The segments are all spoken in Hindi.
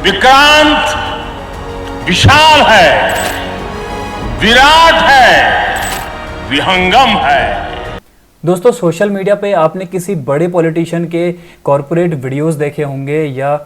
विक्रांत विशाल है, विराट है, विहंगम है। दोस्तों, सोशल मीडिया पे आपने किसी बड़े पॉलिटिशियन के कॉरपोरेट वीडियोस देखे होंगे या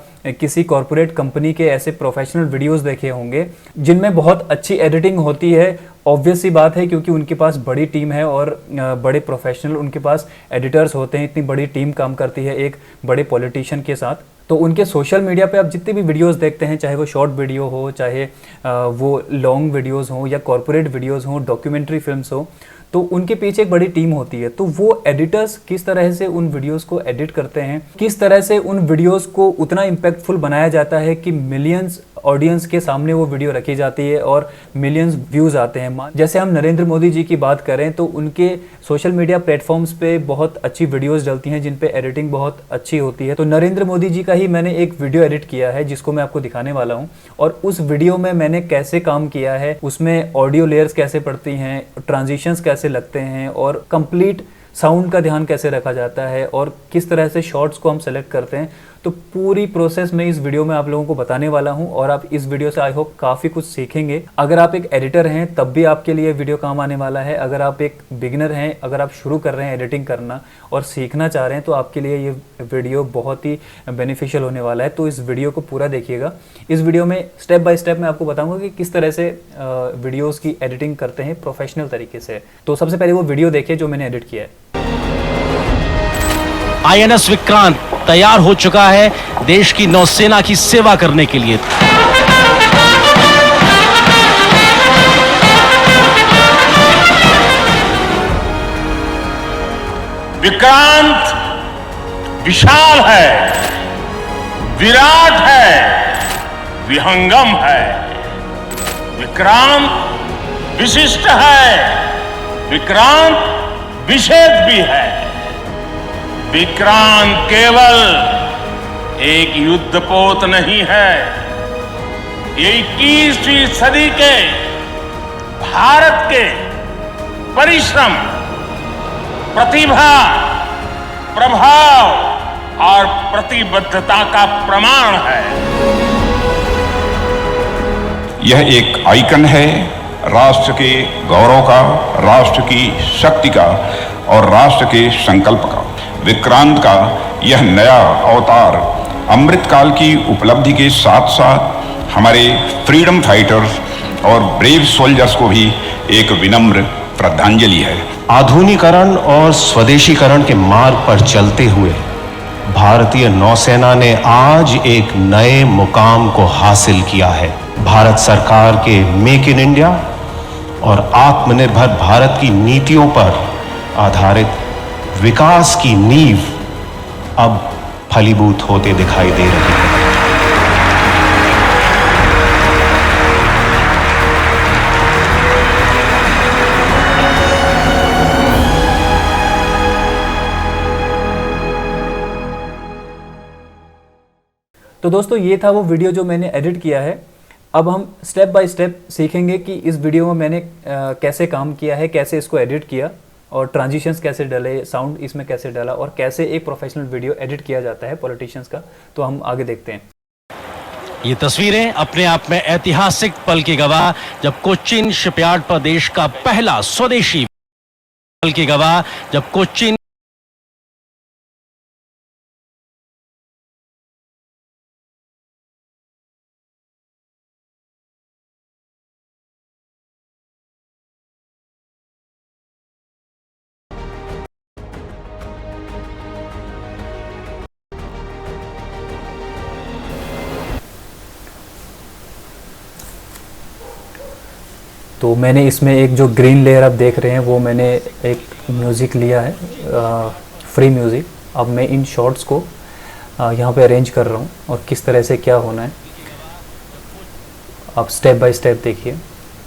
किसी कॉरपोरेट कंपनी के ऐसे प्रोफेशनल वीडियोस देखे होंगे जिनमें बहुत अच्छी एडिटिंग होती है। ऑब्वियस सी बात है, क्योंकि उनके पास बड़ी टीम है और बड़े प्रोफेशनल उनके पास एडिटर्स होते हैं। इतनी बड़ी टीम काम करती है एक बड़े पॉलिटिशियन के साथ। तो उनके सोशल मीडिया पे आप जितने भी वीडियोस देखते हैं, चाहे वो शॉर्ट वीडियो हो, चाहे वो लॉन्ग वीडियोस हो या कॉरपोरेट वीडियोस हो, डॉक्यूमेंट्री फिल्म्स हो, तो उनके पीछे एक बड़ी टीम होती है। तो वो एडिटर्स किस तरह से उन वीडियोस को एडिट करते हैं, किस तरह से उन वीडियोस को उतना इम्पैक्टफुल बनाया जाता है कि मिलियंस ऑडियंस के सामने वो वीडियो रखी जाती है और मिलियंस व्यूज़ आते हैं। जैसे हम नरेंद्र मोदी जी की बात करें तो उनके सोशल मीडिया प्लेटफॉर्म्स पे बहुत अच्छी वीडियोस डलती हैं जिन पे एडिटिंग बहुत अच्छी होती है। तो नरेंद्र मोदी जी का ही मैंने एक वीडियो एडिट किया है जिसको मैं आपको दिखाने वाला हूँ। और उस वीडियो में मैंने कैसे काम किया है, उसमें ऑडियो लेयर्स कैसे पड़ती हैं, ट्रांजिशंस कैसे लगते हैं और कंप्लीट साउंड का ध्यान कैसे रखा जाता है और किस तरह से शॉर्ट्स को हम सेलेक्ट करते हैं, तो पूरी प्रोसेस मैं इस वीडियो में आप लोगों को बताने वाला हूं। और आप इस वीडियो से आई होप काफ़ी कुछ सीखेंगे। अगर आप एक एडिटर हैं तब भी आपके लिए वीडियो काम आने वाला है। अगर आप एक बिगिनर हैं, अगर आप शुरू कर रहे हैं एडिटिंग करना और सीखना चाह रहे हैं, तो आपके लिए ये वीडियो बहुत ही बेनिफिशियल होने वाला है। तो इस वीडियो को पूरा देखिएगा। इस वीडियो में स्टेप बाय स्टेप मैं आपको बताऊंगा कि किस तरह से वीडियोज़ की एडिटिंग करते हैं प्रोफेशनल तरीके से। तो सबसे पहले वो वीडियो देखिए जो मैंने एडिट किया है। आईएनएस विक्रांत तैयार हो चुका है देश की नौसेना की सेवा करने के लिए। विक्रांत विशाल है, विराट है, विहंगम है। विक्रांत विशिष्ट है, विक्रांत विशेष भी है। विक्रांत केवल एक युद्धपोत नहीं है, ये 21वीं सदी के भारत के परिश्रम, प्रतिभा, प्रभाव और प्रतिबद्धता का प्रमाण है। यह एक आइकन है राष्ट्र के गौरव का, राष्ट्र की शक्ति का और राष्ट्र के संकल्प का। विक्रांत का यह नया अवतार अमृतकाल की उपलब्धि के साथ साथ हमारे फ्रीडम फाइटर्स और ब्रेव सोल्जर्स को भी एक विनम्र श्रद्धांजलि है। आधुनिकीकरण और स्वदेशीकरण के मार्ग पर चलते हुए भारतीय नौसेना ने आज एक नए मुकाम को हासिल किया है। भारत सरकार के मेक इन इंडिया और आत्मनिर्भर भारत की नीतियों पर आधारित विकास की नींव अब फलीभूत होते दिखाई दे रही है। तो दोस्तों, ये था वो वीडियो जो मैंने एडिट किया है। अब हम स्टेप बाय स्टेप सीखेंगे कि इस वीडियो में मैंने कैसे काम किया है, कैसे इसको एडिट किया और ट्रांजिशंस कैसे डले, साउंड इसमें कैसे डाला और कैसे एक प्रोफेशनल वीडियो एडिट किया जाता है पॉलिटिशियंस का। तो हम आगे देखते हैं। ये तस्वीरें अपने आप में ऐतिहासिक पल की गवाह, जब कोच्चिन शिपयार्ड पर देश का पहला स्वदेशी पल की गवाह, जब कोच्चिन तो मैंने इसमें एक जो ग्रीन लेयर आप देख रहे हैं वो मैंने एक म्यूज़िक लिया है, फ्री म्यूज़िक। अब मैं इन शॉर्ट्स को यहाँ पे अरेंज कर रहा हूँ और किस तरह से क्या होना है आप स्टेप बाय स्टेप देखिए।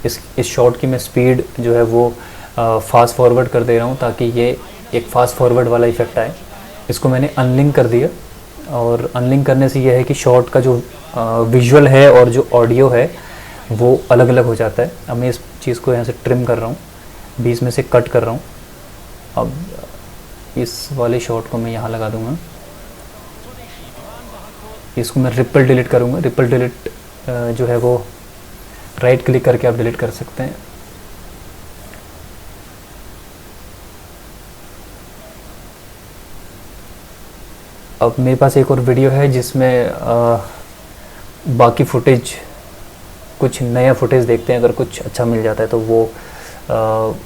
इस शॉट की मैं स्पीड जो है वो फास्ट फॉरवर्ड कर दे रहा हूँ ताकि ये एक फास्ट फॉरवर्ड वाला इफेक्ट आए। इसको मैंने अनलिंक कर दिया और अनलिंक करने से ये है कि शॉट का जो विजुअल है और जो ऑडियो है वो अलग अलग हो जाता है। अब मैं इस चीज़ को यहाँ से ट्रिम कर रहा हूँ, बीच में से कट कर रहा हूँ। अब इस वाले शॉट को मैं यहाँ लगा दूँगा। इसको मैं रिपल डिलीट करूँगा। रिपल डिलीट जो है वो राइट क्लिक करके आप डिलीट कर सकते हैं। अब मेरे पास एक और वीडियो है जिसमें बाकी फुटेज, कुछ नया फुटेज देखते हैं, अगर कुछ अच्छा मिल जाता है तो वो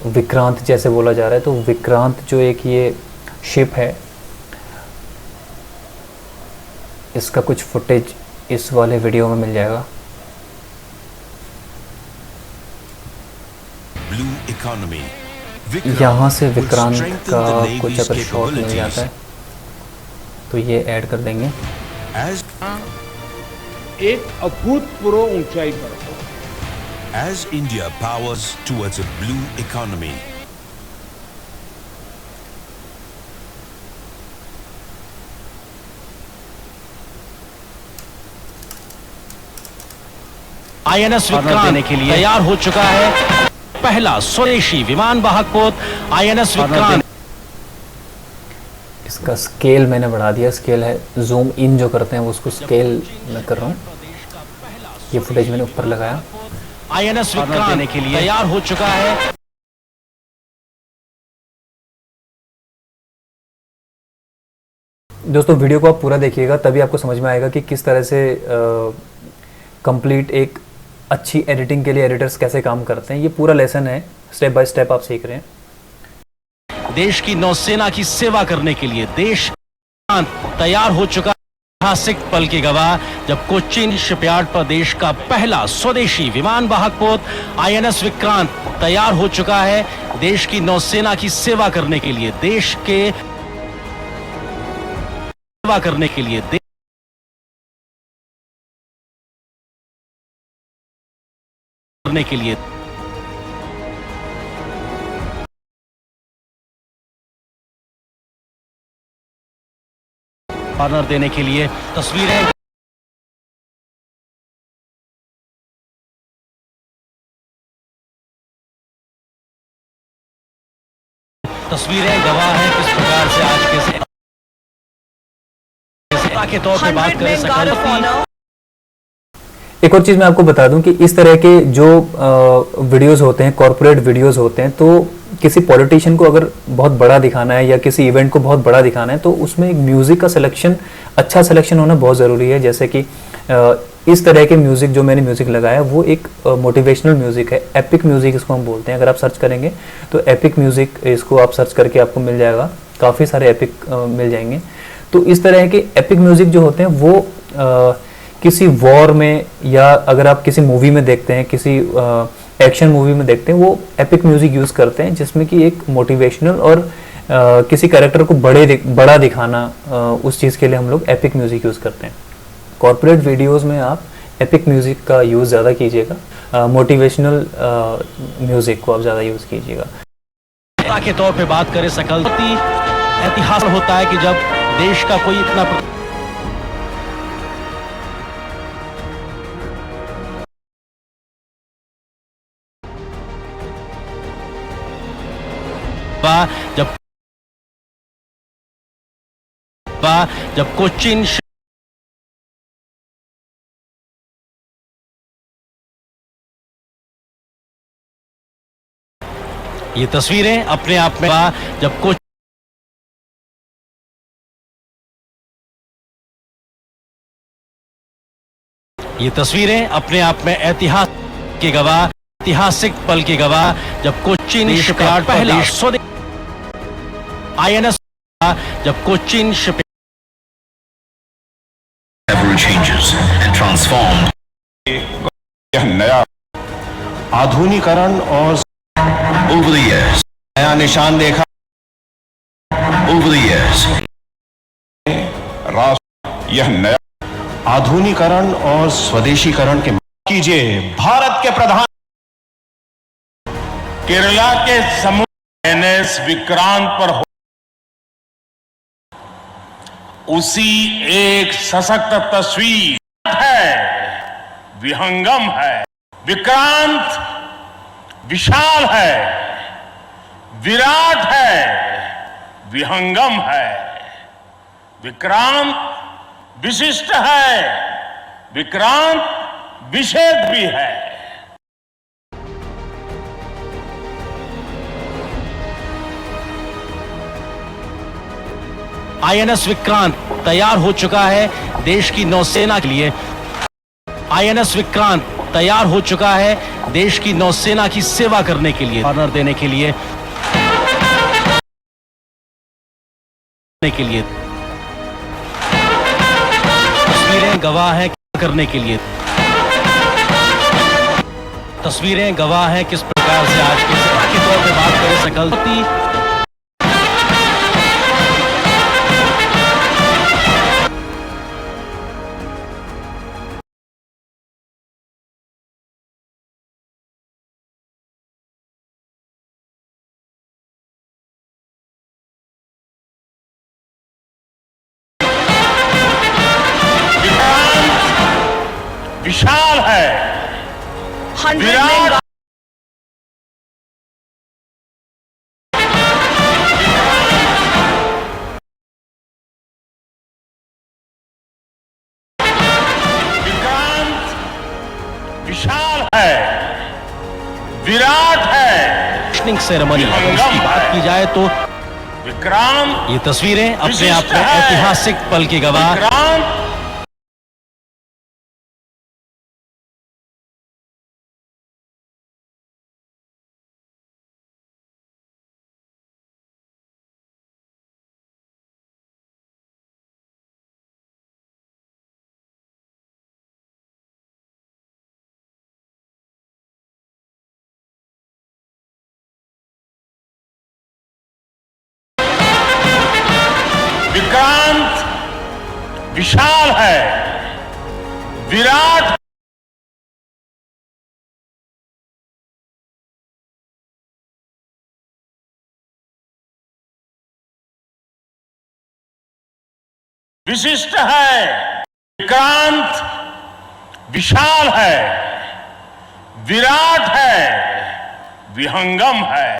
विक्रांत जैसे बोला जा रहा है, तो विक्रांत जो एक ये शिप है, इसका कुछ फुटेज इस वाले वीडियो में मिल जाएगा। यहाँ से विक्रांत का कुछ अगर शॉट मिल जाता है तो ये ऐड कर देंगे। एक अभूतपूर्व ऊंचाई पर हो। As India powers towards a blue economy, INS Vikrant देने के लिए तैयार हो चुका है पहला स्वदेशी विमान वाहक पोत आईएनएस विक्रांत। इसका स्केल मैंने बढ़ा दिया, स्केल है जूम इन जो करते हैं वो, उसको स्केल मैं कर रहा हूँ। ये फुटेज मैंने ऊपर लगाया। आईएनएस विक्रांत देने के लिए तैयार हो चुका है। दोस्तों वीडियो को आप पूरा देखिएगा, तभी आपको समझ में आएगा कि किस तरह से कंप्लीट एक अच्छी एडिटिंग के लिए एडिटर्स कैसे काम करते हैं। ये पूरा लेसन है, स्टेप बाय स्टेप आप सीख रहे हैं। देश की नौसेना की सेवा करने के लिए देश तैयार हो चुका है। ऐतिहासिक पल की गवाह जब कोच्चिन शिपयार्ड पर देश का पहला स्वदेशी विमान वाहक पोत आईएनएस विक्रांत तैयार हो चुका है। देश की नौसेना की सेवा करने के लिए, देश के सेवा करने के लिए, करने के लिए ऑनर देने के लिए तस्वीरें गवाह हैं किस प्रकार से आज के के तौर पे बात करें सकल। एक और चीज़ मैं आपको बता दूं कि इस तरह के जो वीडियोस होते हैं, कॉर्पोरेट वीडियोस होते हैं, तो किसी पॉलिटिशियन को अगर बहुत बड़ा दिखाना है या किसी इवेंट को बहुत बड़ा दिखाना है तो उसमें एक म्यूज़िक का सिलेक्शन, अच्छा सिलेक्शन होना बहुत ज़रूरी है। जैसे कि इस तरह के म्यूज़िक जो मैंने म्यूज़िक लगाया वो एक मोटिवेशनल म्यूज़िक है, एपिक म्यूज़िक इसको हम बोलते हैं। अगर आप सर्च करेंगे तो एपिक म्यूज़िक, इसको आप सर्च करके आपको मिल जाएगा, काफ़ी सारे एपिक मिल जाएंगे। तो इस तरह के एपिक म्यूज़िक जो होते हैं वो किसी वॉर में, या अगर आप किसी मूवी में देखते हैं, किसी एक्शन मूवी में देखते हैं, वो एपिक म्यूजिक यूज़ करते हैं जिसमें कि एक मोटिवेशनल और किसी कैरेक्टर को बड़ा दिखाना, उस चीज़ के लिए हम लोग एपिक म्यूजिक यूज़ करते हैं। कॉर्पोरेट वीडियोस में आप एपिक म्यूजिक का यूज़ ज़्यादा कीजिएगा, मोटिवेशनल म्यूजिक को आप ज़्यादा यूज़ कीजिएगा। के तौर पे बात करें सकल, ऐतिहासिक होता है कि जब देश का कोई इतना जब कोच्चिन ये तस्वीरें अपने आप में जब कोच ये तस्वीरें अपने आप में ऐतिहासिक की गवाह, ऐतिहासिक पल की गवाह जब कोच्चिन शिपयार्ड पहला आईएनएस जब कोच्चिन शिपयार्ड यह नया आधुनिकरण और नया निशान देखा। राष्ट्र यह नया आधुनिकरण और स्वदेशीकरण के कीजिए भारत के प्रधान। केरला के समुद्र एनएस विक्रांत पर हो उसी एक सशक्त तस्वीर है, विहंगम है। विक्रांत विशाल है, विराट है, विहंगम है। विक्रांत विशिष्ट है, विक्रांत विशेष भी है। आईएनएस विक्रांत तैयार हो चुका है देश की नौसेना के लिए। आईएनएस विक्रांत तैयार हो चुका है देश की नौसेना की सेवा करने के लिए, ऑनर देने के लिए तस्वीरें गवाह हैं करने के लिए। तस्वीरें गवाह हैं किस प्रकार से आज के सेवा के तौर पे बात करें सकलती विशाल है, 100 विराट विक्रांत विशाल है, विराट है। ओपनिंग सेरेमनी अगर इसकी बात की जाए तो विक्रांत ये तस्वीरें अपने आप विशिष्ट में है। ऐतिहासिक पल की गवाह। विक्रांत विक्रांत विशाल है, विराट विशिष्ट है। विक्रांत विशाल है, विराट है, विहंगम है।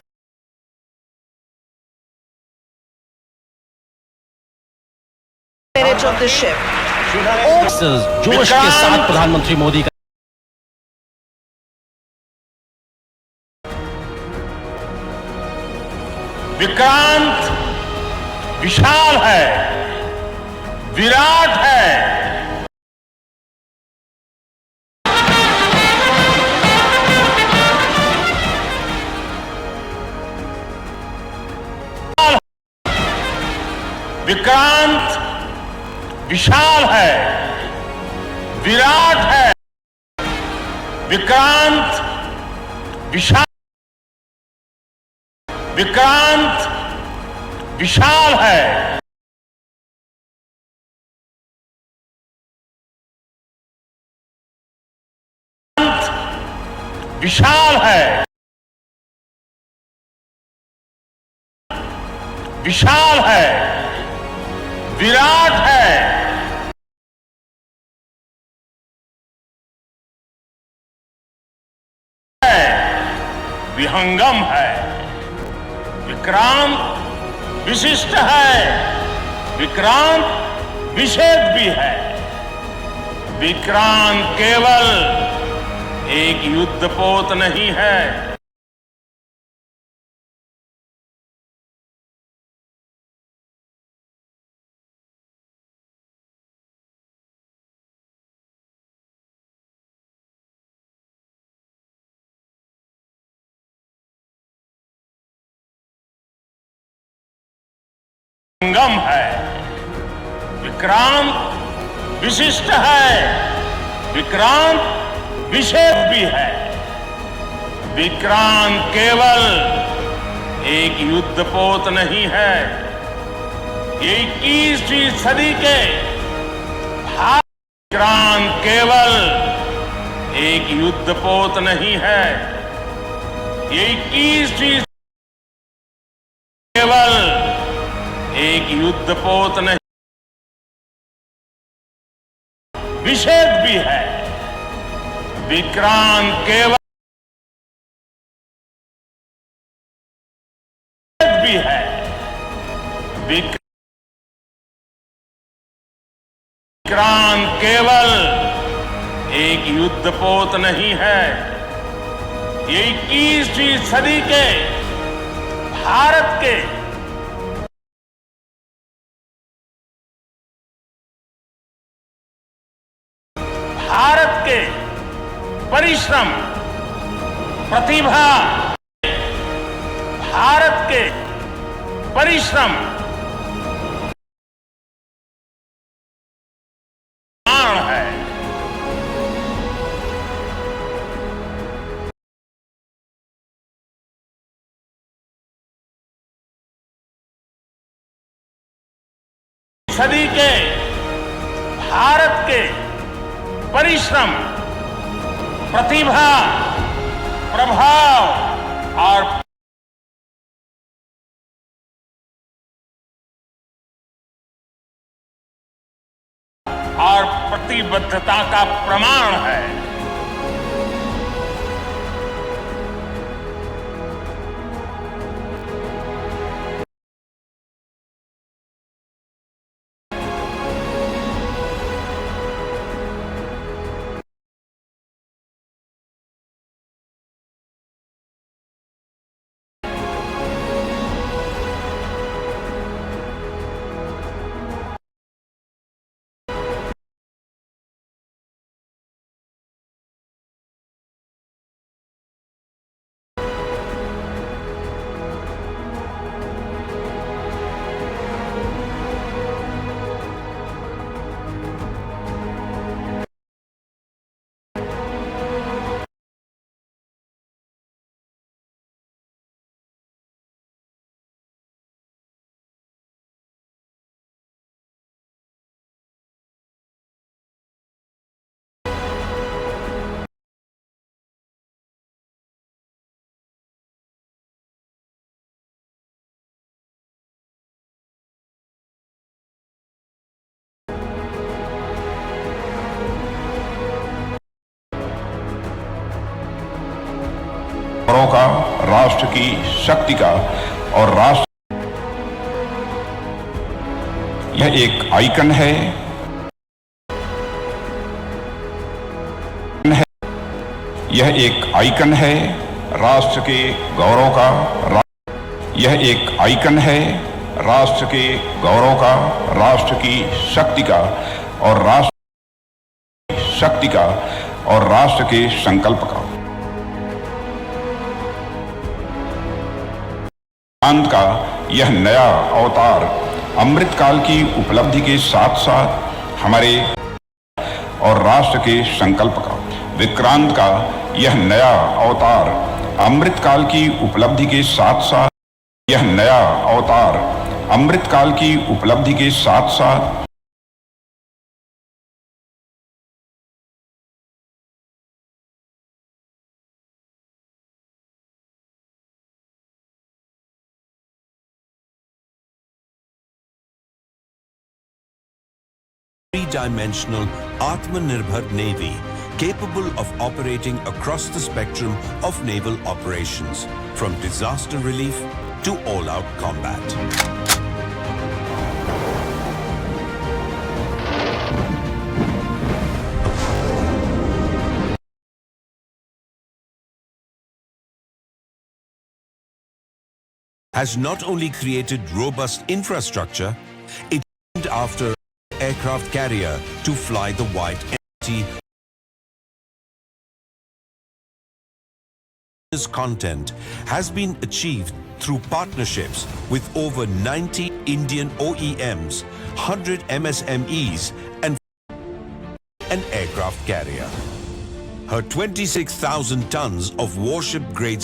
minutes of the ship. इस जोश के साथ प्रधानमंत्री मोदी का विक्रांत विशाल है, विराट है। विक्रांत विशाल है, विराट है। विक्रांत विशाल विक्रांत विशाल है, विशाल है, विशाल है, विराट है। विहंगम है। विक्रांत विशिष्ट है, विक्रांत विशेष भी है। विक्रांत केवल एक युद्धपोत नहीं है, संगम है। विक्रांत विशिष्ट है, विक्रांत विशेष भी है। विक्रांत केवल एक युद्धपोत नहीं है, 21वीं सदी के भारत। विक्रांत केवल एक युद्धपोत नहीं है, 21वीं केवल एक युद्धपोत नहीं, विशेष भी है। विक्रांत केवल भी है। विक्रांत केवल एक युद्धपोत नहीं है, ये 21वीं सदी के भारत के परिश्रम, प्रतिभा, भारत के परिश्रम है। सदी के भारत के परिश्रम, प्रतिभा, प्रभाव और प्रतिबद्धता का प्रमाण है। गौरव का, राष्ट्र की शक्ति का और राष्ट्र, यह एक आइकन है, यह एक आइकन है राष्ट्र के गौरव का, यह एक आइकन है राष्ट्र के गौरव का, राष्ट्र की शक्ति का और राष्ट्र शक्ति का और राष्ट्र के संकल्प का। विक्रांत का यह नया अवतार अमृतकाल की उपलब्धि के साथ साथ हमारे और राष्ट्र के संकल्प का। विक्रांत का यह नया अवतार अमृतकाल की उपलब्धि के साथ साथ, यह नया अवतार अमृतकाल की उपलब्धि के साथ साथ three-dimensional Atmanirbhar Navy capable of operating across the spectrum of naval operations, from disaster relief to all-out combat. Has not only created robust infrastructure, it named after aircraft carrier to fly the white empty. This content has been achieved through partnerships with over 90 Indian OEMs, 100 MSMEs and an aircraft carrier. Her 26,000 tons of warship-grade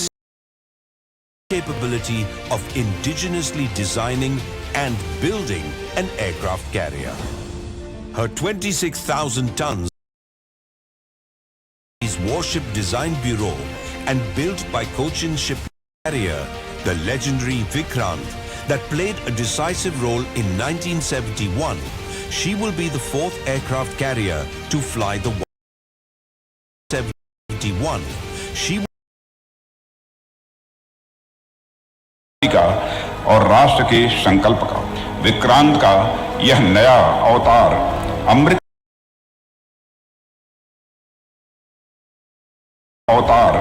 capability of indigenously designing and building an aircraft carrier. Her 26,000 tons is Warship Design Bureau and built by Cochin Ship Carrier, the legendary Vikrant, that played a decisive role in 1971. She will be the fourth aircraft carrier to fly the 71. She का और राष्ट्र के संकल्प का। विक्रांत का यह नया अवतार अमृत अवतार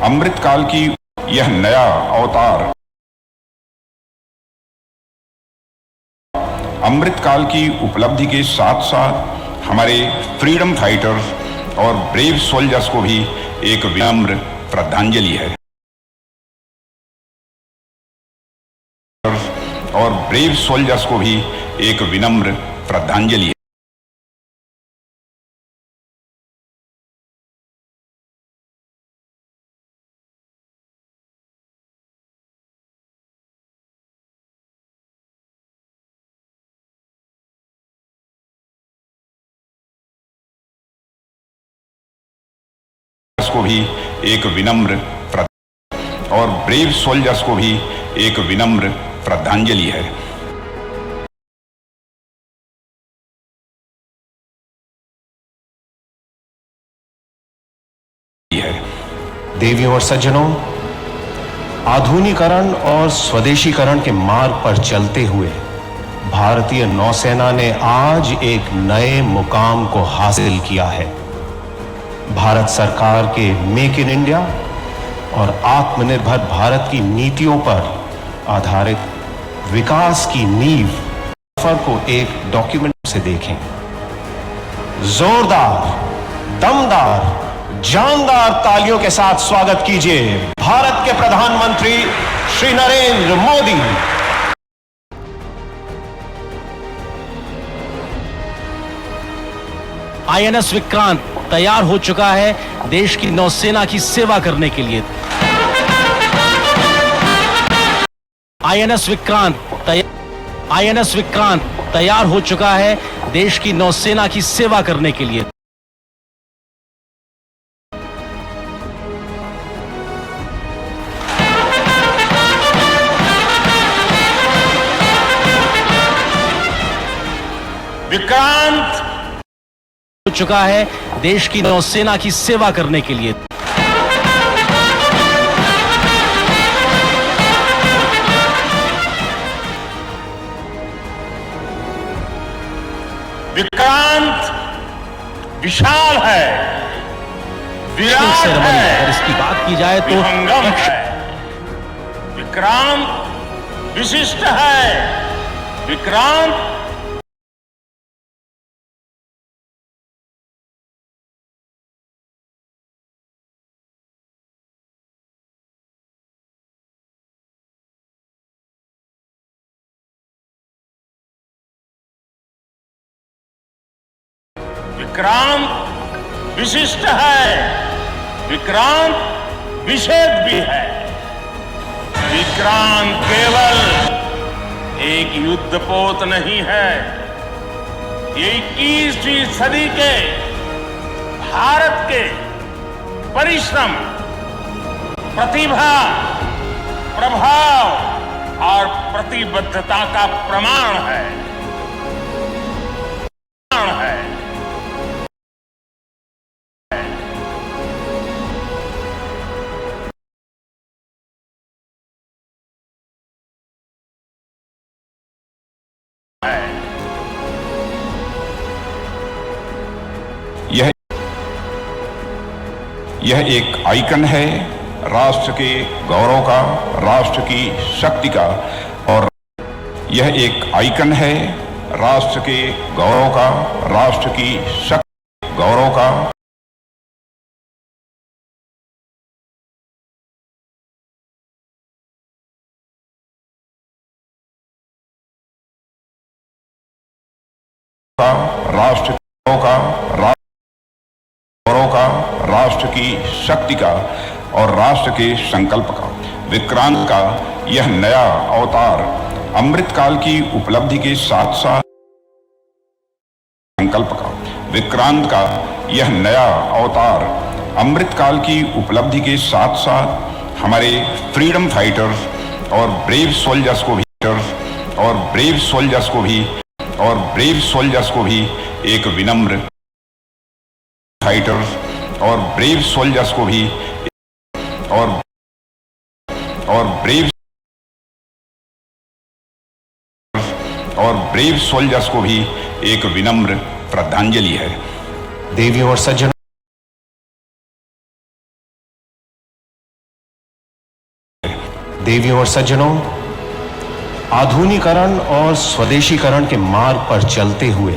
अमृतकाल की यह नया अवतार अमृतकाल की उपलब्धि के साथ साथ हमारे फ्रीडम फाइटर्स और ब्रेव सोल्जर्स को भी एक विनम्र श्रद्धांजलि है और ब्रेव सोल्जर्स को भी एक विनम्र श्रद्धांजलि है। को भी एक विनम्र और ब्रेव सोल्जर्स को भी एक विनम्र श्रद्धांजलि है। देवियों और सज्जनों, आधुनिकीकरण और स्वदेशीकरण के मार्ग पर चलते हुए भारतीय नौसेना ने आज एक नए मुकाम को हासिल किया है। भारत सरकार के मेक इन इंडिया और आत्मनिर्भर भारत की नीतियों पर आधारित विकास की नींव सफर को एक डॉक्यूमेंट से देखें। जोरदार, दमदार, जानदार तालियों के साथ स्वागत कीजिए भारत के प्रधानमंत्री श्री नरेंद्र मोदी। आईएनएस विक्रांत तैयार हो चुका है देश की नौसेना की सेवा करने के लिए। आईएनएस विक्रांत तैयार हो चुका है देश की नौसेना की सेवा करने के लिए। विक्रांत हो चुका है देश की नौसेना की सेवा करने के लिए। विक्रांत विशाल है, विराट सेरेमनी है, अगर इसकी बात की जाए तो विहंगम है। विक्रांत विशिष्ट है, विक्रांत विक्रांत विशिष्ट है, विक्रांत विशेष भी है। विक्रांत केवल एक युद्धपोत नहीं है, ये 21वीं सदी के भारत के परिश्रम, प्रतिभा, प्रभाव और प्रतिबद्धता का प्रमाण है। यह एक आइकन है राष्ट्र के गौरव का, राष्ट्र की शक्ति का, और यह एक आइकन है राष्ट्र के गौरव का, राष्ट्र की शक्ति, गौरव का। राष्ट्र का, गौरव का, राष्ट्र की शक्ति का और राष्ट्र के संकल्प का। विक्रांत का यह नया अवतार अमृतकाल की उपलब्धि के साथ साथ संकल्प का। विक्रांत का यह नया अवतार अमृतकाल की उपलब्धि के साथ साथ हमारे फ्रीडम फाइटर्स और ब्रेव सोल्जर्स को भी एक विनम्र फाइटर्स और ब्रेव सोल्जर्स को भी ब्रेव सोल्जर्स को भी एक विनम्र श्रद्धांजलि है। देवियों और सज्जनों, देवियों और सज्जनों, आधुनिकीकरण और स्वदेशीकरण के मार्ग पर चलते हुए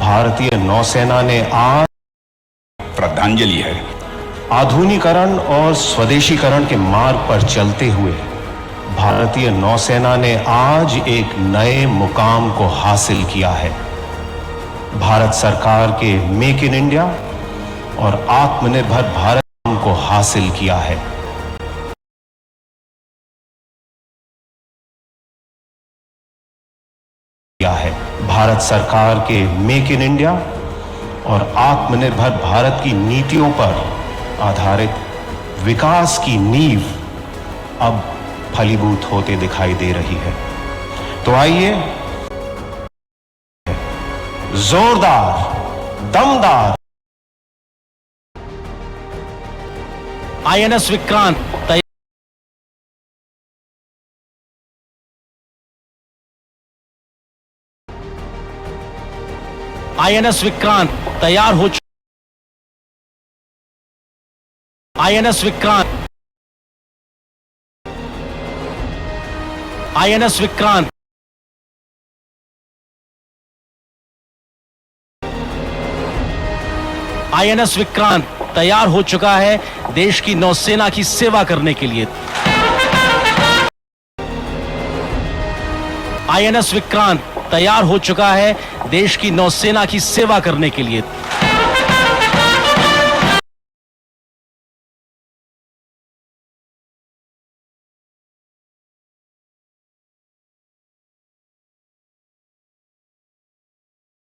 भारतीय नौसेना ने आज श्रद्धांजलि है। आधुनिकीकरण और स्वदेशीकरण के मार्ग पर चलते हुए भारतीय नौसेना ने आज एक नए मुकाम को हासिल किया है। भारत सरकार के मेक इन इंडिया और आत्मनिर्भर भारत को हासिल किया है। भारत सरकार के मेक इन इंडिया और आत्मनिर्भर भारत की नीतियों पर आधारित विकास की नींव अब फलीभूत होते दिखाई दे रही है। तो आइए जोरदार, दमदार आईएनएस विक्रांत आईएनएस विक्रांत तैयार हो चुका। INS Vikrant INS Vikrant INS Vikrant तैयार हो चुका है देश की नौसेना की सेवा करने के लिए। आईएनएस विक्रांत तैयार हो चुका है देश की नौसेना की सेवा करने के लिए।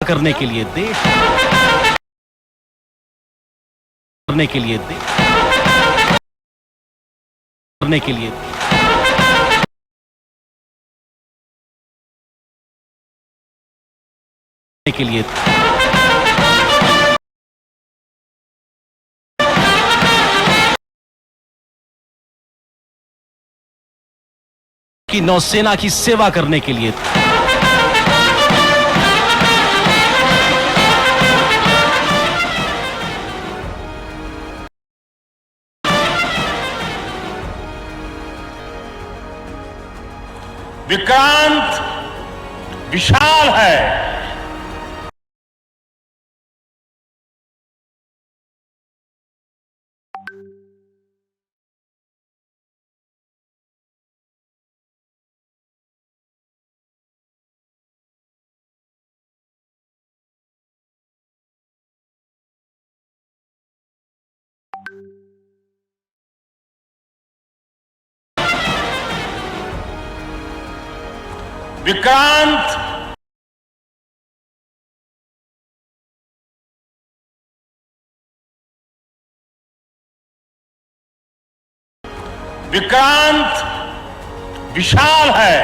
करने के लिए देश करने के लिए करने के लिए के लिए की नौसेना की सेवा करने के लिए। विक्रांत विशाल है, विक्रांत विक्रांत विशाल है,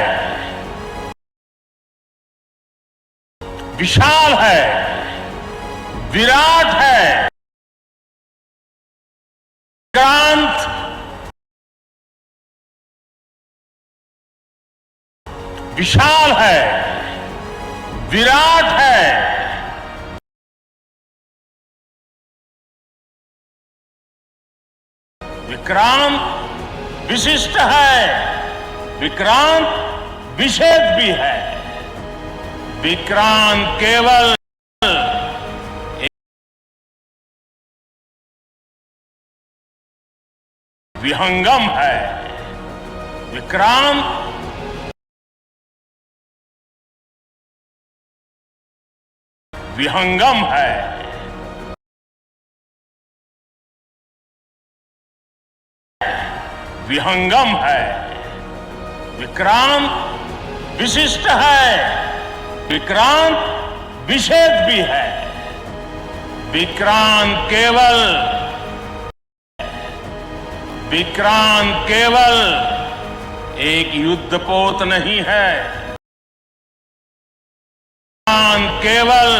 विशाल है, विराट है। विक्रांत विशाल है, विराट है। विक्रांत विशिष्ट है, विक्रांत विशेष भी है। विक्रांत केवल विहंगम है। विक्रांत विहंगम है। विहंगम है। विक्रांत विशिष्ट है, विक्रांत विशेष भी है। विक्रांत केवल एक युद्धपोत नहीं है। विक्रांत केवल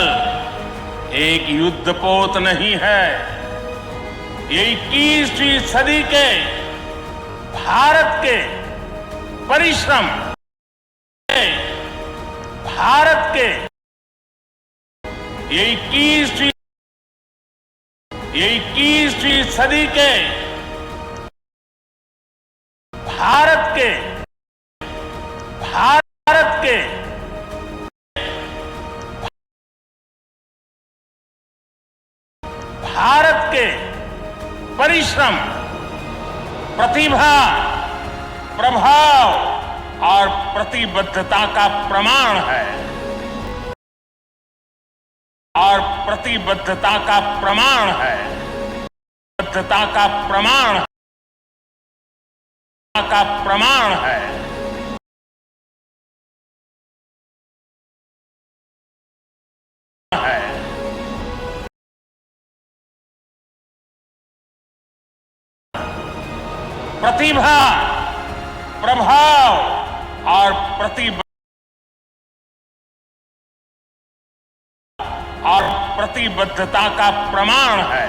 एक युद्धपोत नहीं है। ये 21वीं सदी के भारत के परिश्रम, भारत के ये 21वीं सदी के भारत के भारत के परिश्रम, प्रतिभा, प्रभाव और प्रतिबद्धता का प्रमाण है। और प्रतिबद्धता का प्रमाण है। प्रतिबद्धता का प्रमाण का प्रमाण है। प्रतिभा, प्रभाव और प्रतिबद्धता का प्रमाण है।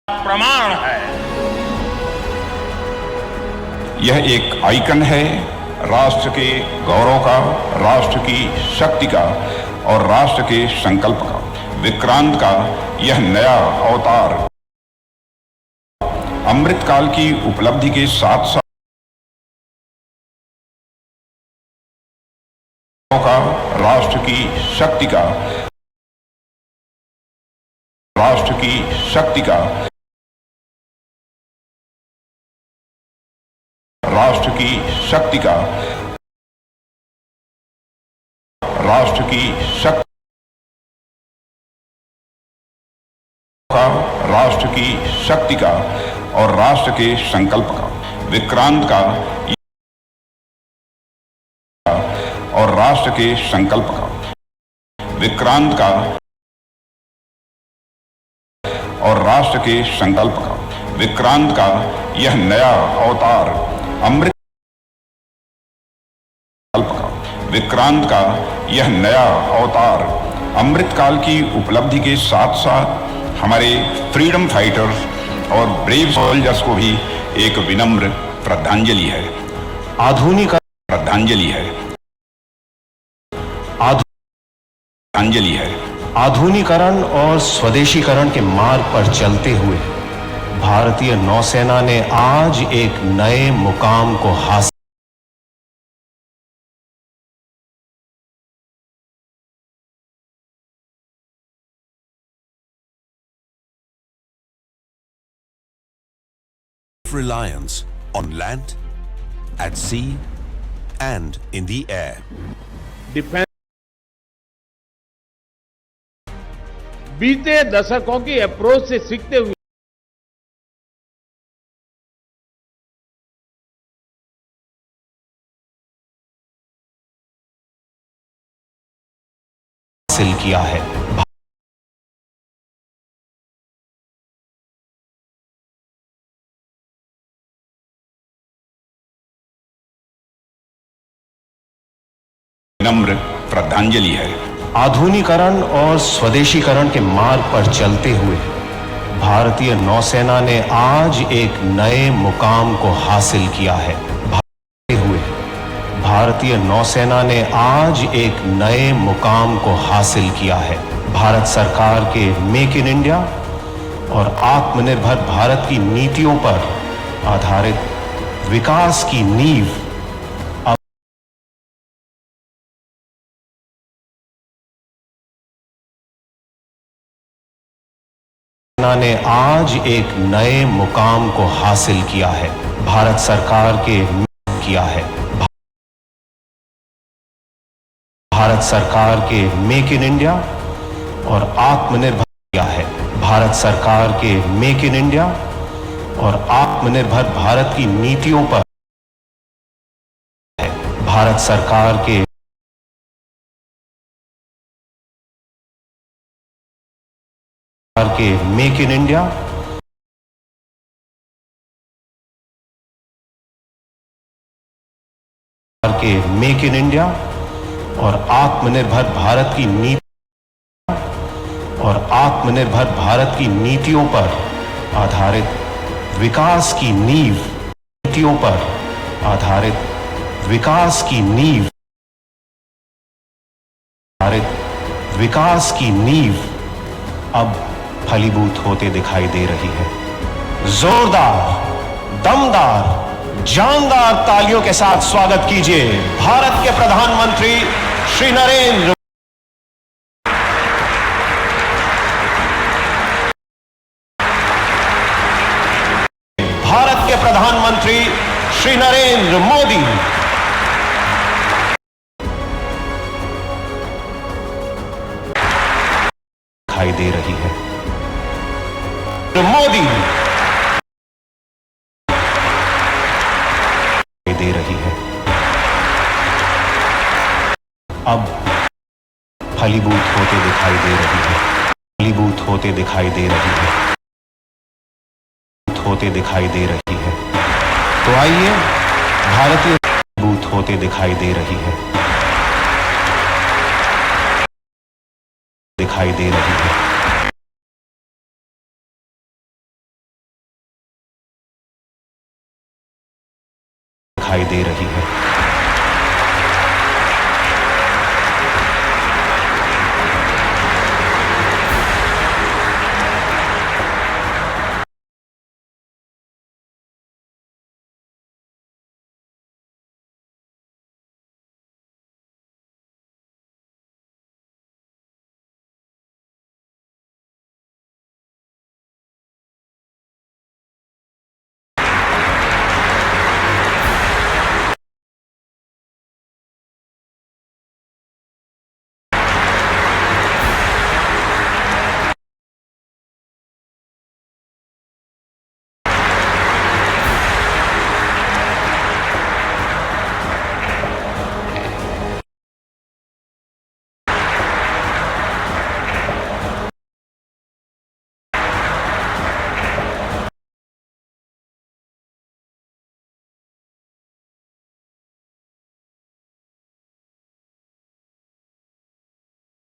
प्रमाण है। यह एक आइकन है राष्ट्र के गौरव का, राष्ट्र की शक्ति का और राष्ट्र के संकल्प का। विक्रांत का यह नया अवतार अमृतकाल की उपलब्धि के साथ साथ का, राष्ट्र की शक्ति का, राष्ट्र की शक्ति का, राष्ट्र की शक्ति का, राष्ट्र की शक्ति का, राष्ट्र की शक्ति का और राष्ट्र के संकल्प का। विक्रांत का और राष्ट्र के संकल्प का। विक्रांत का और राष्ट्र के संकल्प का। विक्रांत का यह नया अवतार अमृत का। विक्रांत का यह नया अवतार अमृतकाल की उपलब्धि के साथ साथ हमारे फ्रीडम फाइटर्स और ब्रेव सोल्जर्स को भी एक विनम्र श्रद्धांजलि है। आधुनिक श्रद्धांजलि है। श्रद्धांजलि है। आधुनिकीकरण और स्वदेशीकरण के मार्ग पर चलते हुए भारतीय नौसेना ने आज एक नए मुकाम को हासिल reliance on land, at sea and in the air. बीते दशकों की अप्रोच से सीखते हुए हासिल किया है। विनम्र श्रद्धांजलि है। आधुनिकीकरण और स्वदेशीकरण के मार्ग पर चलते हुए भारतीय नौसेना ने आज एक नए मुकाम को हासिल किया है। भारतीय नौसेना ने आज एक नए मुकाम को हासिल किया है। भारत सरकार के मेक इन इंडिया और आत्मनिर्भर भारत की नीतियों पर आधारित विकास की नींव ने आज एक नए मुकाम को हासिल किया है। भारत सरकार के किया है। भारत सरकार के मेक इन इंडिया और आत्मनिर्भर किया है। भारत सरकार के मेक इन इंडिया और आत्मनिर्भर भारत की नीतियों पर भारत सरकार के मेक इन इंडिया के मेक इन इंडिया और आत्मनिर्भर भारत की नीति और आत्मनिर्भर भारत की नीतियों पर आधारित विकास की नींव नीतियों पर आधारित विकास की नींव आधारित विकास की नींव अब फलीभूत होते दिखाई दे रही है। जोरदार, दमदार, जानदार तालियों के साथ स्वागत कीजिए भारत के प्रधानमंत्री श्री नरेंद्र मोदी दिखाई दे रही है। मोदी दे रही है। अब फलीभूत होते दिखाई दे रही है। फलीभूत होते दिखाई दे रही है। होते दिखाई दे रही है। तो आइए, भारतीय फलीभूत होते दिखाई दे रही है। दिखाई दे रही है। दिखाई दे रही है।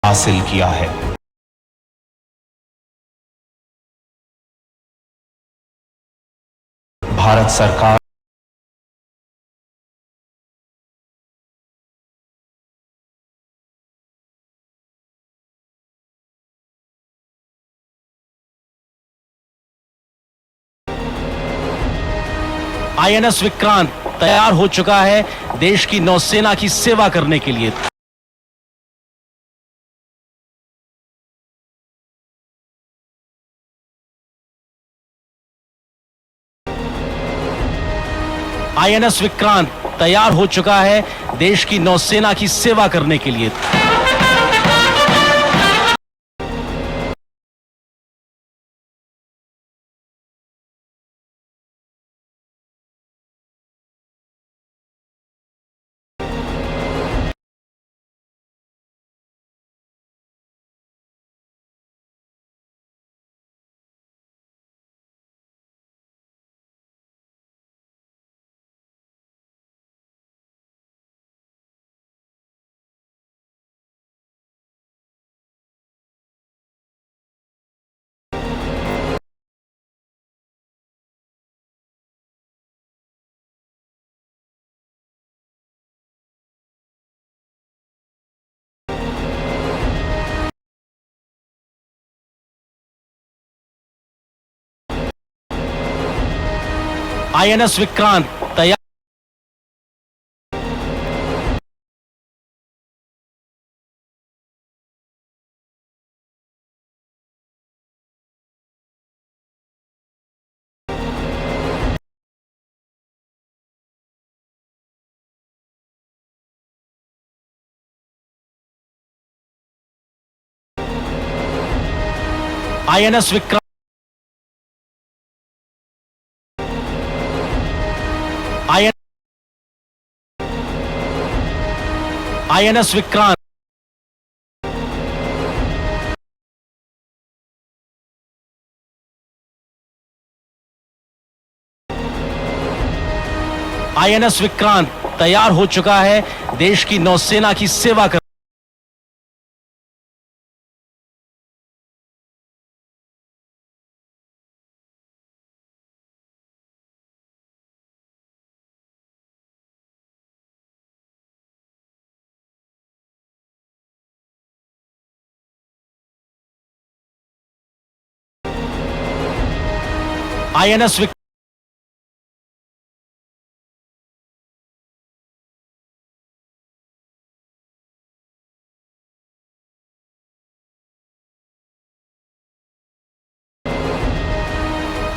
हासिल किया है। भारत सरकार आईएनएस विक्रांत तैयार हो चुका है देश की नौसेना की सेवा करने के लिए। आईएनएस विक्रांत तैयार हो चुका है देश की नौसेना की सेवा करने के लिए। आईएनएस विक्रांत तैयार। INS Vikrant INS Vikrant INS Vikrant तैयार हो चुका है देश की नौसेना की सेवा कर। आईएनएस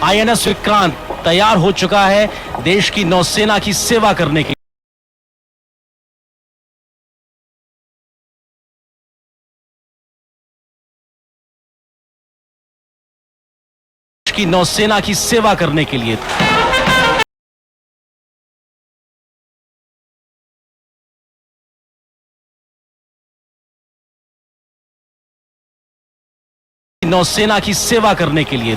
आईएनएस विक्रांत तैयार हो चुका है देश की नौसेना की सेवा करने के की नौसेना की सेवा करने के लिए नौसेना की सेवा करने के लिए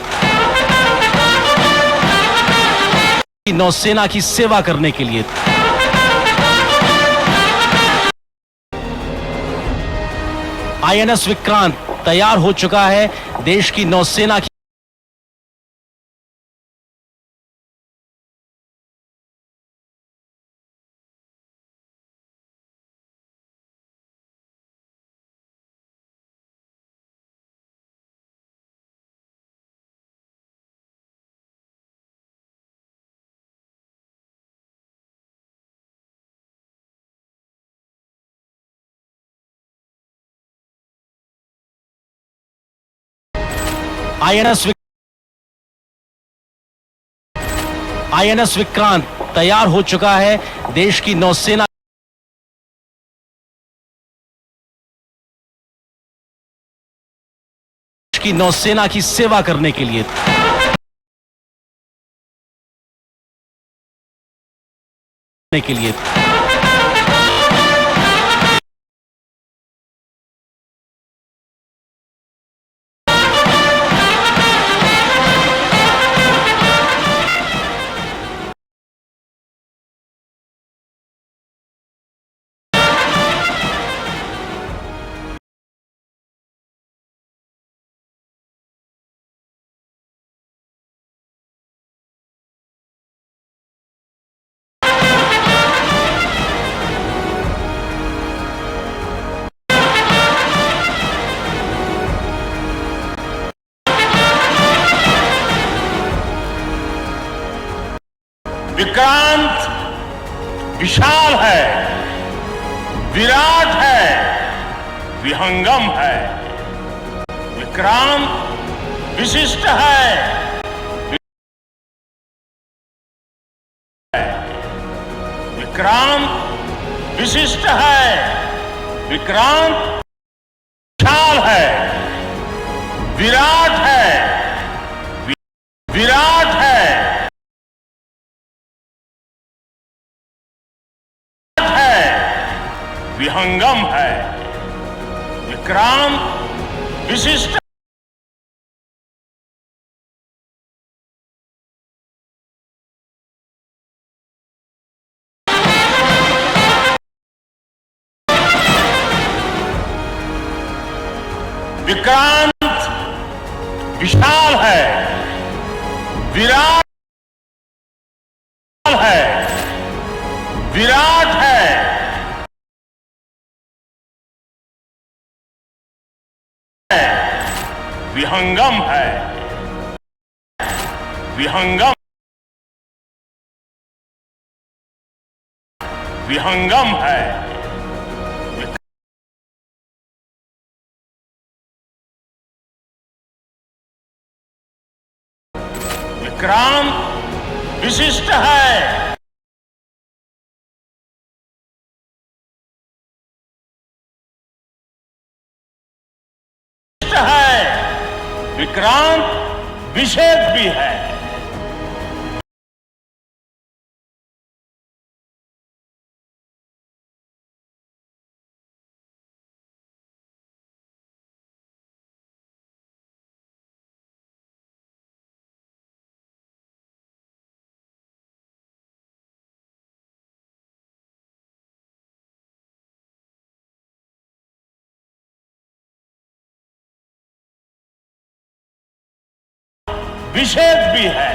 नौसेना की सेवा करने के लिए आईएनएस विक्रांत तैयार हो चुका है देश की नौसेना आईएनएस विक्रांत तैयार हो चुका है देश की नौसेना की सेवा करने के लिए विक्रांत विशाल है, विराट है, विहंगम है। विक्रांत विशिष्ट है, विक्रांत विशिष्ट है, विक्रांत विशाल है, विराट है, विराट है, विहंगम है। विक्रांत विशिष्ट विक्रांत विशाल है, विराट है, विराट है, विहंगम है, विहंगम विहंगम है। विक्रांत विशिष्ट है, विक्रांत विशेष भी है। विशेष भी है।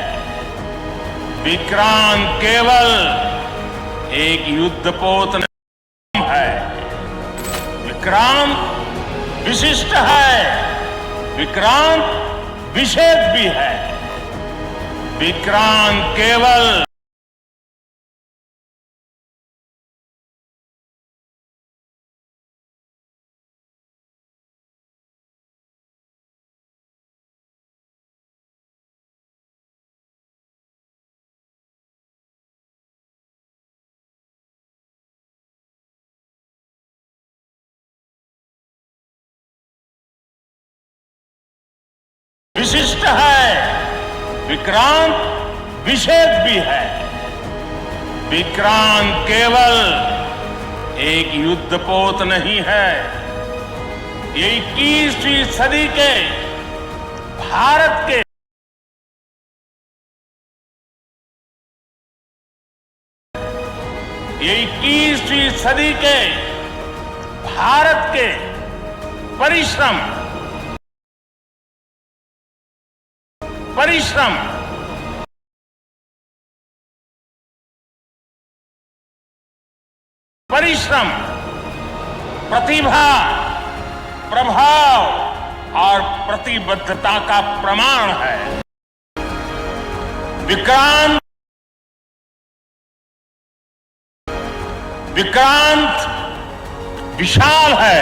विक्रांत केवल एक युद्धपोत नहीं है, विक्रांत विशिष्ट है, विक्रांत विशेष भी है। विक्रांत केवल विशिष्ट है, विक्रांत विशेष भी है। विक्रांत केवल एक युद्धपोत नहीं है, ये 21वीं सदी के भारत के ये 21वीं सदी के भारत के परिश्रम प्रतिभा, प्रभाव और प्रतिबद्धता का प्रमाण है। विक्रांत विशाल है,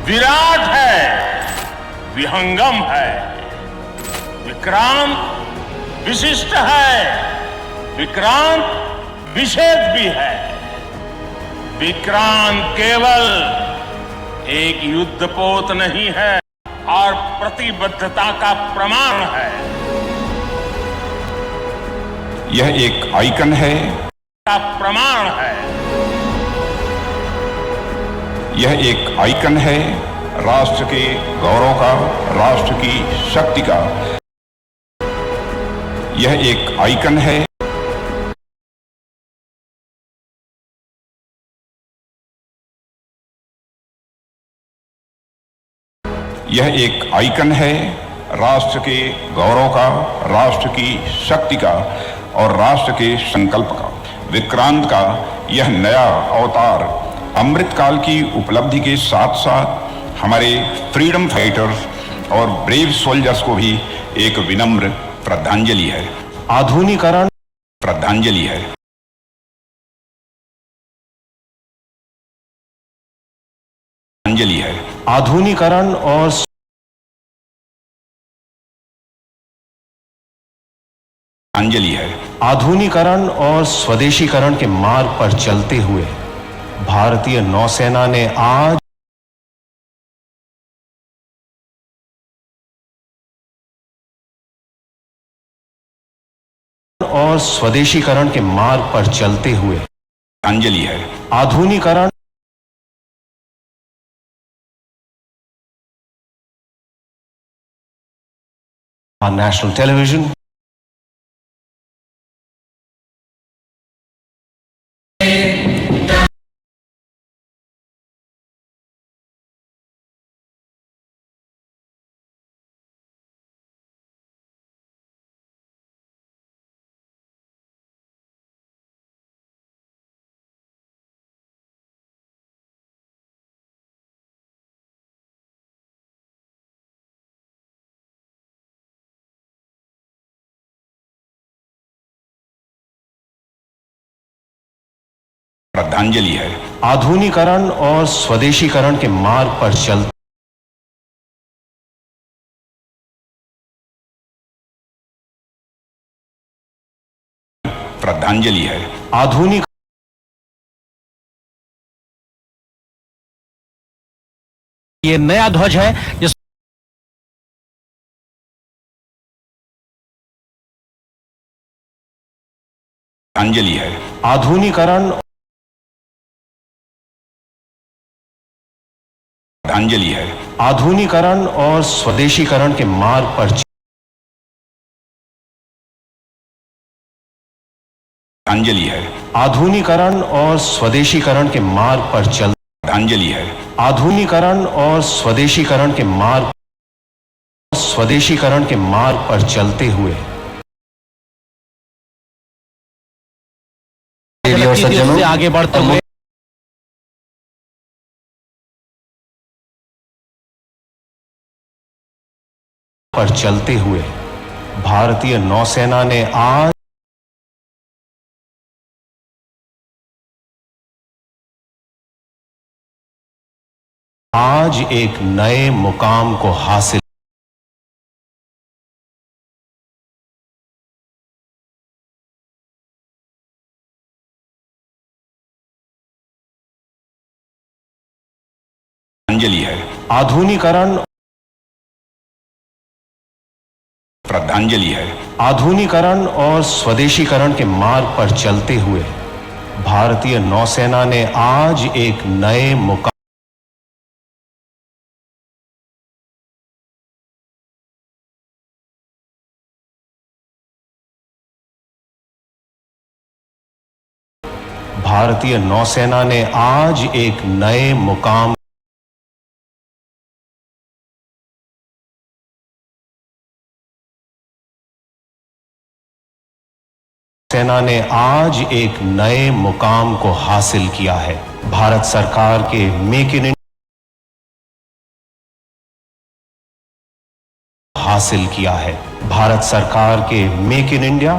विराट है, विहंगम है। विक्रांत विशिष्ट है, विक्रांत विशेष भी है। विक्रांत केवल एक युद्धपोत नहीं है और प्रतिबद्धता का प्रमाण है। यह एक आइकन है, का प्रमाण है। यह एक आइकन है राष्ट्र के गौरव का, राष्ट्र की शक्ति का। यह एक आइकन है यह एक आइकन है राष्ट्र के गौरव का, राष्ट्र की शक्ति का और राष्ट्र के संकल्प का। विक्रांत का यह नया अवतार अमृतकाल की उपलब्धि के साथ साथ हमारे फ्रीडम फाइटर्स और ब्रेव सोल्जर्स को भी एक विनम्र श्रद्धांजलि है। आधुनिकीकरण श्रद्धांजलि है। श्रद्धांजलि है। आधुनिकीकरण और श्रद्धांजलि है। आधुनिकीकरण और स्वदेशीकरण के मार्ग पर चलते हुए भारतीय नौसेना ने आज और स्वदेशीकरण के मार्ग पर चलते हुए श्रद्धांजलि है। आधुनिकीकरण नेशनल टेलीविजन श्रद्धांजलि है। आधुनिकीकरण और स्वदेशीकरण के मार्ग पर चलते श्रद्धांजलि है। आधुनिक ये नया ध्वज है जिस श्रद्धांजलि है। आधुनिकीकरण श्रद्धांजलि है। आधुनिकीकरण और स्वदेशीकरण के मार्ग पर श्रद्धांजलि है। आधुनिकीकरण और स्वदेशीकरण के मार्ग पर चल श्रद्धांजलि है। आधुनिकीकरण और स्वदेशीकरण के मार्ग पर चलते हुए से आगे बढ़ते हुए पर चलते हुए भारतीय नौसेना ने आज एक नए मुकाम को हासिल श्रद्धांजलि है। आधुनिकीकरण श्रद्धांजलि है। आधुनिकीकरण और स्वदेशीकरण के मार्ग पर चलते हुए भारतीय नौसेना ने आज एक नए मुकाम भारतीय नौसेना ने आज एक नए मुकाम सेना ने आज एक नए मुकाम को हासिल किया है। भारत सरकार के मेक इन इंडिया हासिल किया है। भारत सरकार के मेक इन इंडिया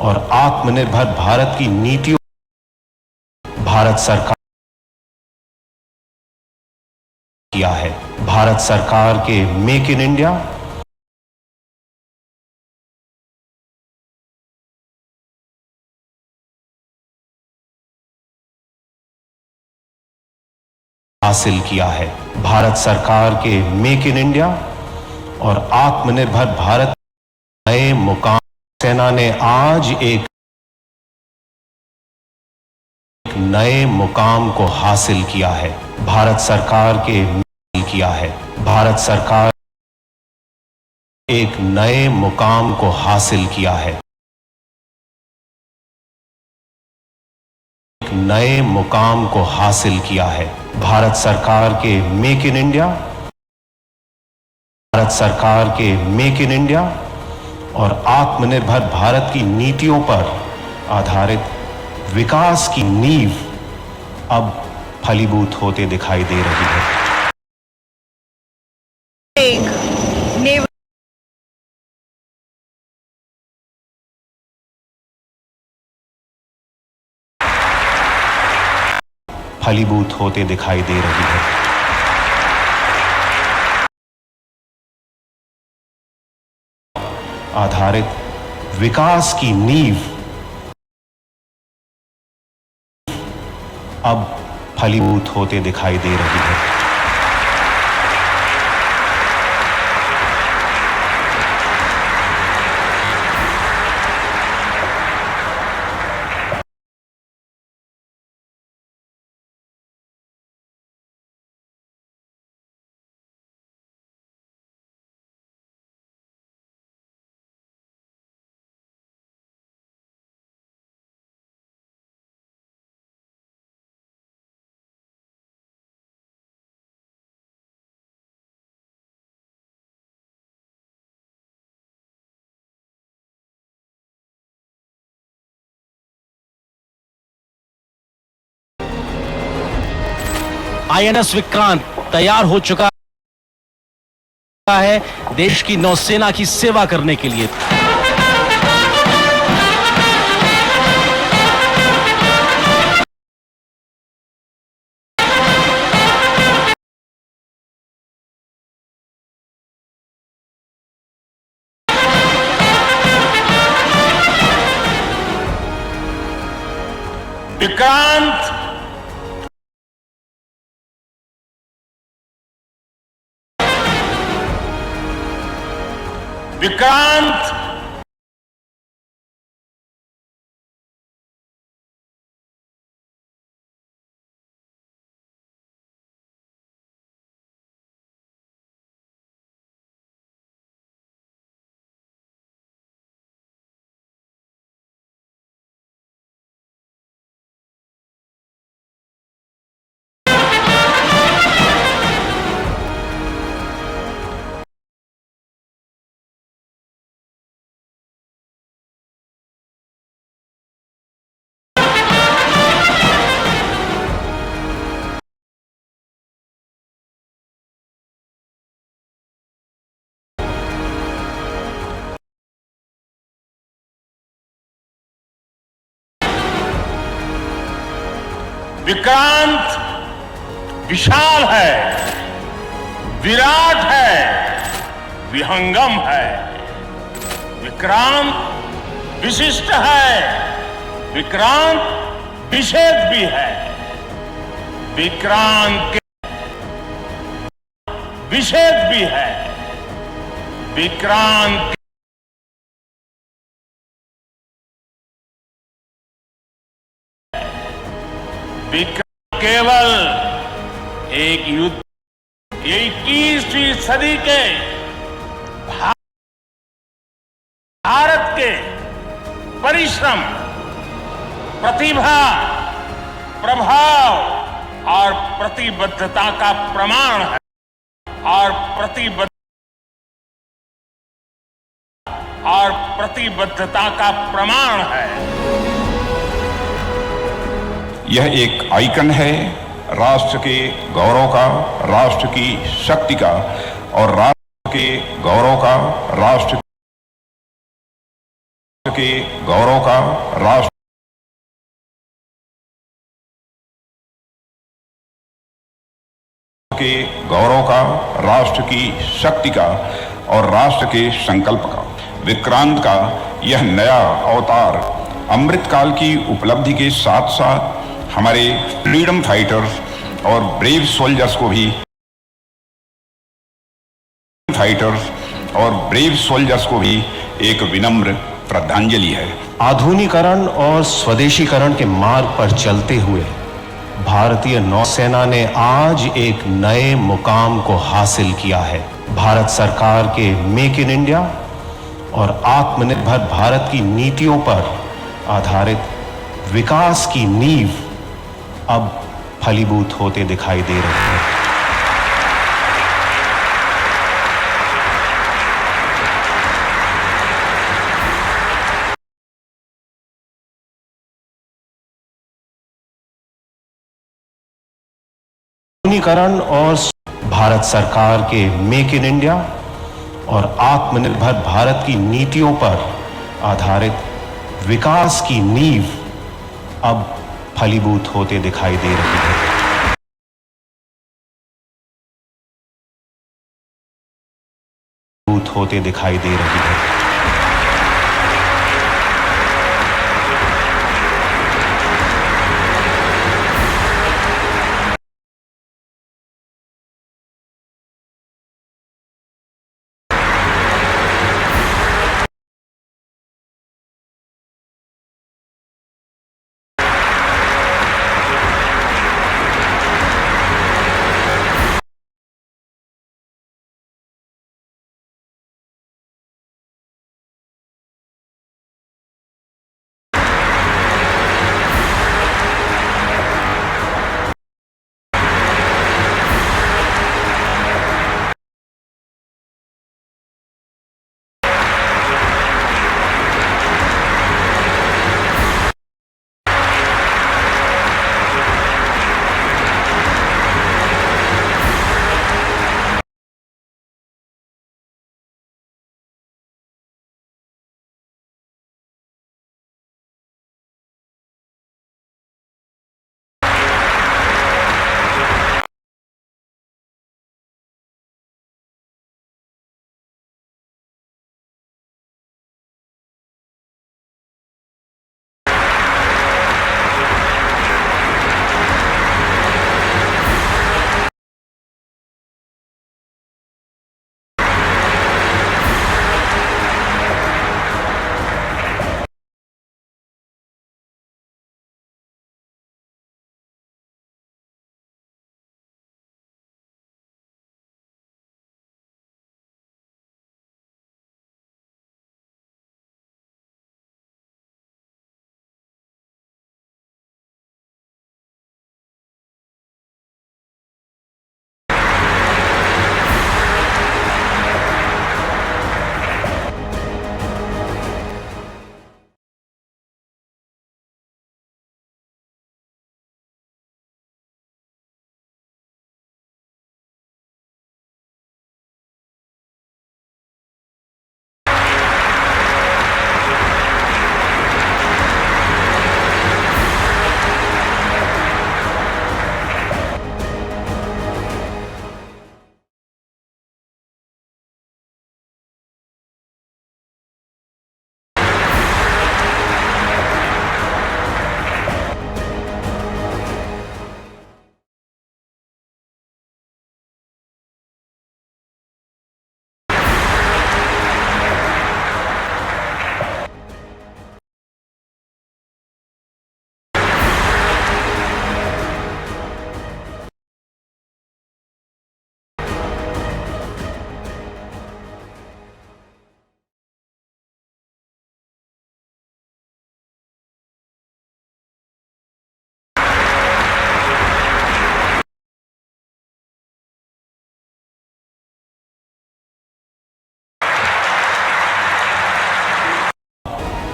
और आत्मनिर्भर भारत की नीतियों भारत सरकार किया है। भारत सरकार के मेक इन इंडिया हासिल किया है। भारत सरकार के मेक इन इंडिया और आत्मनिर्भर भारत नए मुकाम सेना ने आज एक नए मुकाम को हासिल किया है। भारत सरकार के किया है। भारत सरकार एक नए मुकाम को हासिल किया है। एक नए मुकाम को हासिल किया है। भारत सरकार के मेक इन इंडिया भारत सरकार के मेक इन इंडिया और आत्मनिर्भर भारत की नीतियों पर आधारित विकास की नींव अब फलीभूत होते दिखाई दे रही है। फलीभूत होते दिखाई दे रही है। आधारित विकास की नींव अब फलीभूत होते दिखाई दे रही है। आईएनएस विक्रांत तैयार हो चुका है देश की नौसेना की सेवा करने के लिए। विक्रांत विक्रांत विक्रांत विशाल है, विराट है, विहंगम है। विक्रांत विशिष्ट है, विक्रांत विशेष भी है। विक्रांत के विशेष भी है। विक्रांत 20वीं सदी के भारत के परिश्रम, प्रतिभा, प्रभाव और प्रतिबद्धता का प्रमाण है। और प्रतिबद्धता का प्रमाण है। यह एक आइकन है राष्ट्र के गौरव का, राष्ट्र की शक्ति का और राष्ट्र के गौरव का, राष्ट्र के गौरव का, राष्ट्र के गौरव का, राष्ट्र की शक्ति का और राष्ट्र के संकल्प का। विक्रांत का यह नया अवतार अमृतकाल की उपलब्धि के साथ साथ हमारे फ्रीडम फाइटर्स और ब्रेव सोल्जर्स को भी एक विनम्र श्रद्धांजलि है। आधुनिकीकरण और स्वदेशीकरण के मार्ग पर चलते हुए भारतीय नौसेना ने आज एक नए मुकाम को हासिल किया है। भारत सरकार के मेक इन इंडिया और आत्मनिर्भर भारत की नीतियों पर आधारित विकास की नींव अब फलीभूत होते दिखाई दे रही है। आधुनिकीकरण और भारत सरकार के मेक इन इंडिया और आत्मनिर्भर भारत की नीतियों पर आधारित विकास की नींव अब फलीभूत होते दिखाई दे रही है। होते दिखाई दे रही है।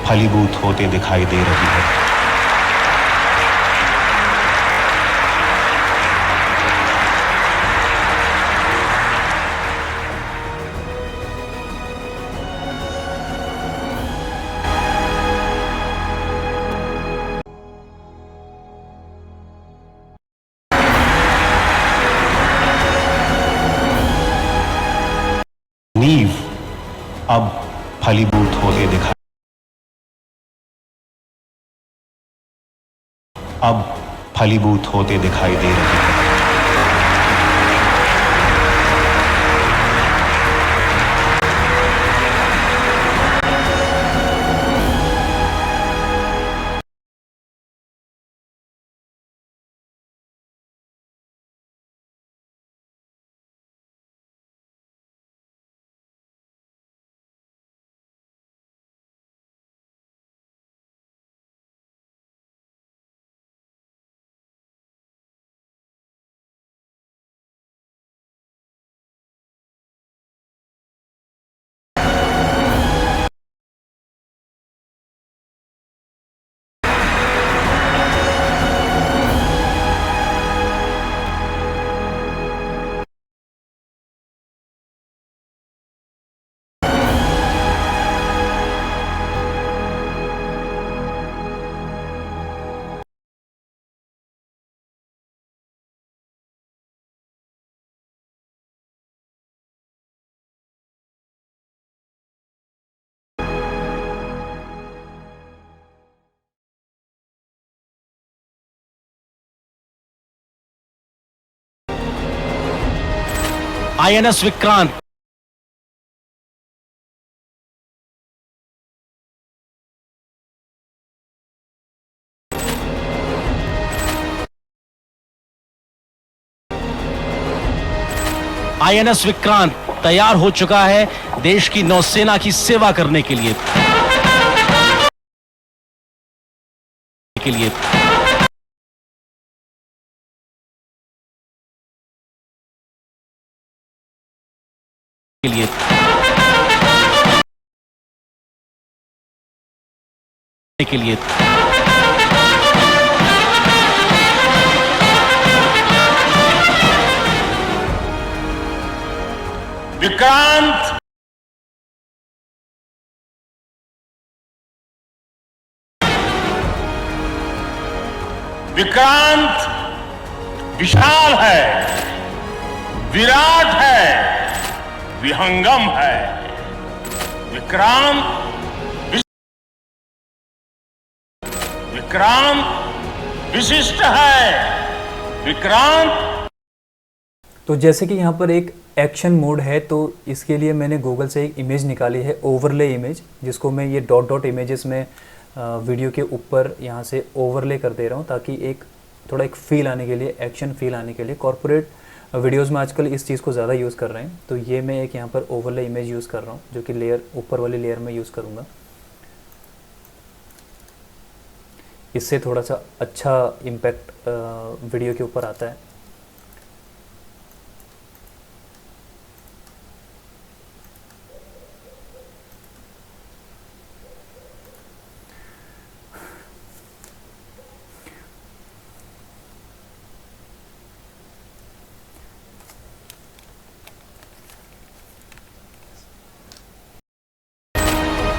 फलीभूत होते दिखाई दे रही है। नींव अब फलीभूत होते दिखाई दे रही है। आईएनएस विक्रांत आईएनएस विक्रांत तैयार हो चुका है देश की नौसेना की सेवा करने के लिए के लिए के लिए विक्रांत विक्रांत विशाल है, विराट है, विहंगम है। विक्रांत विशिष्ट है। विक्रांत। तो जैसे कि यहाँ पर एक एक्शन मोड है, तो इसके लिए मैंने गूगल से एक इमेज निकाली है, ओवरले इमेज, जिसको मैं ये डॉट डॉट इमेजेस में वीडियो के ऊपर यहाँ से ओवरले कर दे रहा हूँ, ताकि एक थोड़ा एक फील आने के लिए, एक्शन फील आने के लिए। कॉर्पोरेट वीडियोस में आजकल इस चीज़ को ज़्यादा यूज़ कर रहे हैं, तो ये मैं एक यहाँ पर ओवरले इमेज यूज़ कर रहा हूँ, जो कि लेयर ऊपर वाली लेयर में यूज़ करूँगा। इससे थोड़ा सा अच्छा इम्पैक्ट वीडियो के ऊपर आता है।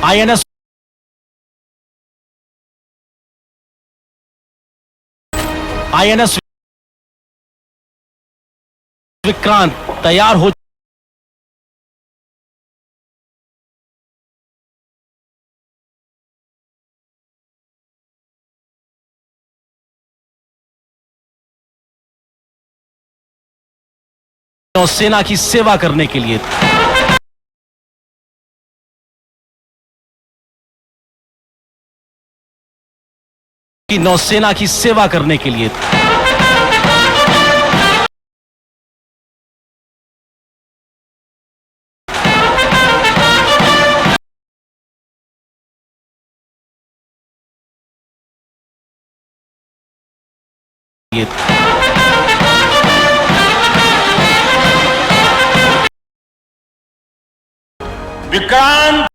आईएनएस विक्रांत तैयार हो नौसेना की सेवा करने के लिए नौसेना की सेवा करने के लिए विक्रांत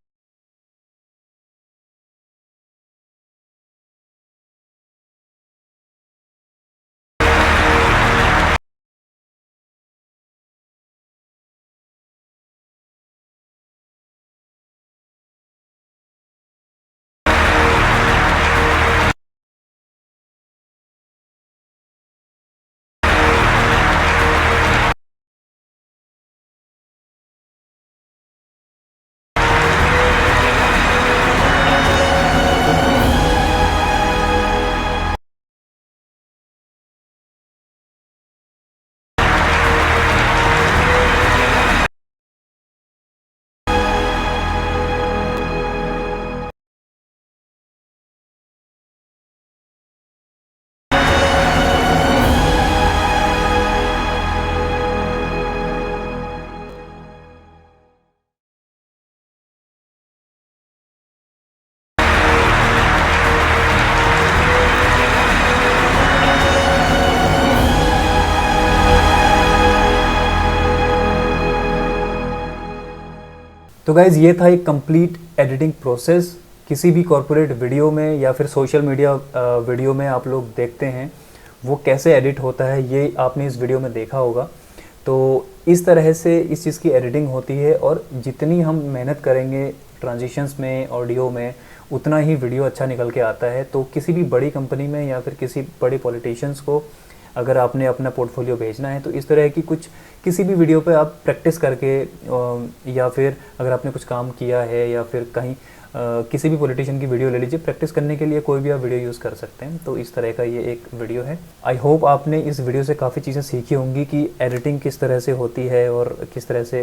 तो गाइज़ ये था एक कंप्लीट एडिटिंग प्रोसेस। किसी भी कॉर्पोरेट वीडियो में या फिर सोशल मीडिया वीडियो में आप लोग देखते हैं वो कैसे एडिट होता है, ये आपने इस वीडियो में देखा होगा। तो इस तरह से इस चीज़ की एडिटिंग होती है, और जितनी हम मेहनत करेंगे ट्रांजिशंस में, ऑडियो में, उतना ही वीडियो अच्छा निकल के आता है। तो किसी भी बड़ी कंपनी में या फिर किसी बड़े पॉलिटिशियंस को अगर आपने अपना पोर्टफोलियो भेजना है तो इस तरह की कुछ किसी भी वीडियो पे आप प्रैक्टिस करके, या फिर अगर आपने कुछ काम किया है या फिर कहीं किसी भी पॉलिटिशियन की वीडियो ले लीजिए, प्रैक्टिस करने के लिए कोई भी आप वीडियो यूज़ कर सकते हैं। तो इस तरह का ये एक वीडियो है। आई होप आपने इस वीडियो से काफ़ी चीज़ें सीखी होंगी कि एडिटिंग किस तरह से होती है और किस तरह से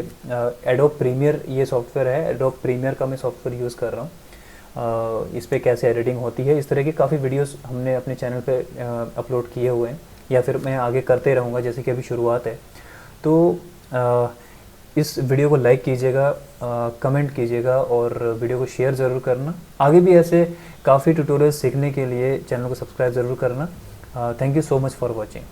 एडोब प्रीमियर ये सॉफ्टवेयर है, एडोब प्रीमियर का मैं सॉफ्टवेयर यूज़ कर रहा हूँ। इस पर कैसे एडिटिंग होती है, इस तरह की काफ़ी वीडियोज़ हमने अपने चैनल पर अपलोड किए हुए हैं, या फिर मैं आगे करते रहूँगा, जैसे कि अभी शुरुआत है। तो इस वीडियो को लाइक कीजिएगा, कमेंट कीजिएगा और वीडियो को शेयर ज़रूर करना। आगे भी ऐसे काफ़ी ट्यूटोरियल्स सीखने के लिए चैनल को सब्सक्राइब ज़रूर करना। Thank you so much for watching.